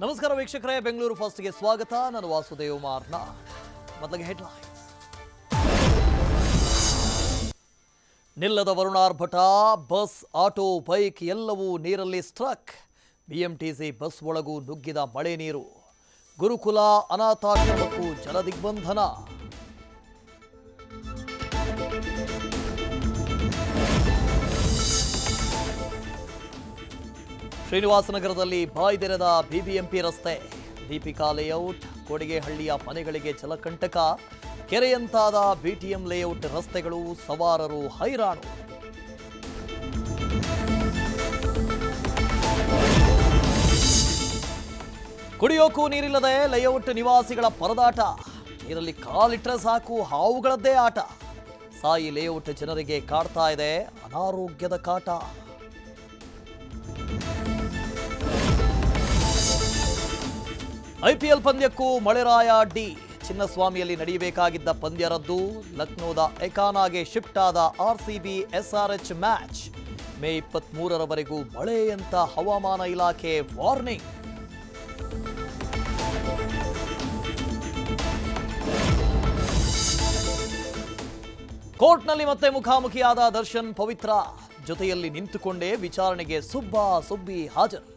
ನಮಸ್ಕಾರ ವೀಕ್ಷಕರೇ, ಬೆಂಗಳೂರು ಫಸ್ಟ್ಗೆ ಸ್ವಾಗತ. ನಾನು ವಾಸುದೇವ್ ಮಾರ್ನ. ಮೊದಲಿಗೆ ಹೆಡ್ಲೈನ್ಸ್. ನಿಲ್ಲದ ವರುಣಾರ್ಭಟ, ಬಸ್, ಆಟೋ, ಬೈಕ್ ಎಲ್ಲವೂ ನೀರಲ್ಲಿ ಸ್ಟ್ರಕ್. ಬಿಎಂಟಿಸಿ ಬಸ್ ಒಳಗೂ ನುಗ್ಗಿದ ಮಳೆ ನೀರು. ಗುರುಕುಲ ಅನಾಥಾಶ್ರಮಕ್ಕೂ ಜಲದಿಗ್ಬಂಧನ. ಶ್ರೀನಿವಾಸನಗರದಲ್ಲಿ ಬಾಯ್ದೆರೆದ ಬಿಬಿಎಂಪಿ ರಸ್ತೆ. ದೀಪಿಕಾ ಲೇಔಟ್, ಕೊಡಿಗೆಹಳ್ಳಿಯ ಮನೆಗಳಿಗೆ ಜಲಕಂಟಕ. ಕೆರೆಯಂತಾದ ಬಿಟಿಎಂ ಲೇಔಟ್ ರಸ್ತೆಗಳು, ಸವಾರರು ಹೈರಾಣು. ಕುಡಿಯೋಕ್ಕೂ ನೀರಿಲ್ಲದೆ ಲೇಔಟ್ ನಿವಾಸಿಗಳ ಪರದಾಟ. ನೀರಲ್ಲಿ ಕಾಲಿಟ್ರೆ ಸಾಕು, ಹಾವುಗಳದ್ದೇ ಆಟ. ಸಾಯಿ ಲೇಔಟ್ ಜನರಿಗೆ ಕಾಡ್ತಾ ಇದೆ ಅನಾರೋಗ್ಯದ ಕಾಟ. ಐಪಿಎಲ್ ಪಂದ್ಯಕ್ಕೂ ಮಳೆರಾಯ ಅಡ್ಡಿ. ಚಿನ್ನಸ್ವಾಮಿಯಲ್ಲಿ ನಡೆಯಬೇಕಾಗಿದ್ದ ಪಂದ್ಯ ರದ್ದು. ಲಕ್ನೋದ ಎಕಾನಾಗೆ ಶಿಫ್ಟ್ ಆದ ಆರ್ಸಿಬಿ ಎಸ್ಆರ್ಎಚ್ ಮ್ಯಾಚ್. ಮೇ 23ರವರೆಗೂ ಮಳೆ ಅಂತ ಹವಾಮಾನ ಇಲಾಖೆ ವಾರ್ನಿಂಗ್. ಕೋರ್ಟ್ನಲ್ಲಿ ಮತ್ತೆ ಮುಖಾಮುಖಿಯಾದ ದರ್ಶನ್ ಪವಿತ್ರ. ಜೊತೆಯಲ್ಲಿ ನಿಂತುಕೊಂಡೇ ವಿಚಾರಣೆಗೆ ಸುಬ್ಬಿ ಹಾಜರು.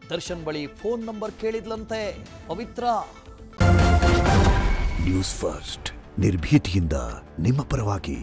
ದರ್ಶನ್ ಬಳಿ ಫೋನ್ ನಂಬರ್ ಕೇಳಿದ್ಲಂತೆ ಪವಿತ್ರ. ನ್ಯೂಸ್ ಫಸ್ಟ್, ನಿರ್ಭೀತಿಯಿಂದ ನಿಮ್ಮ ಪರವಾಗಿ.